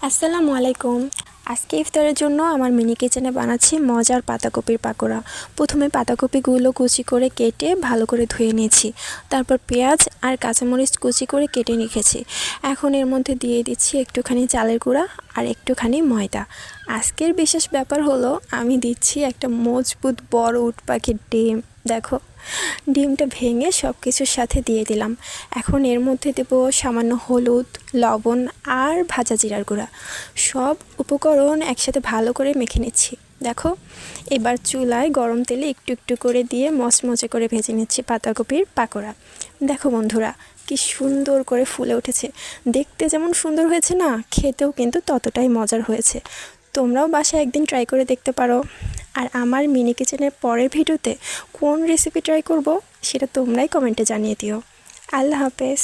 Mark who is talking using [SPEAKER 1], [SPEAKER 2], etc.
[SPEAKER 1] আসসালামু আলাইকুম। আজকে ইফতারের জন্য আমার মিনি কিচেনে বানাচ্ছি মজার পাতাকপির পাকোড়া। প্রথমে পাতাকপিগুলো কুচি করে কেটে ভালো করে ধুয়ে নিয়েছি। তারপর পেঁয়াজ আর কাঁচামরিচ কুচি করে কেটে রেখেছি। এখন এর মধ্যে দিয়ে দিচ্ছি একটুখানি চালের গুঁড়া আর একটুখানি ময়দা। আজকের বিশেষ ব্যাপার হলো আমি দিচ্ছি একটা মজবুত বড় উট পাখির ডিম। দেখো, ডিমটা ভেঙে সব কিছুর সাথে দিয়ে দিলাম। এখন এর মধ্যে দেব সামান্য হলুদ, লবণ আর ভাজা জিরার গুঁড়া। সব উপকরণ একসাথে ভালো করে মেখে নিচ্ছি। দেখো, এবার চুলায় গরম তেলে একটু একটু করে দিয়ে মচমচে করে ভেজে নিচ্ছি পাতাকপির পাকোড়া। দেখো বন্ধুরা, কি সুন্দর করে ফুলে উঠেছে। দেখতে যেমন সুন্দর হয়েছে না, খেতেও কিন্তু ততটাই মজার হয়েছে। তোমরাও বাসায় একদিন ট্রাই করে দেখতে পারো। আর আমার মিনি কিচেনের পরের ভিডিওতে কোন রেসিপি ট্রাই করব সেটা তোমরাই কমেন্টে জানিয়ে দিও। আল্লাহ হাফেজ।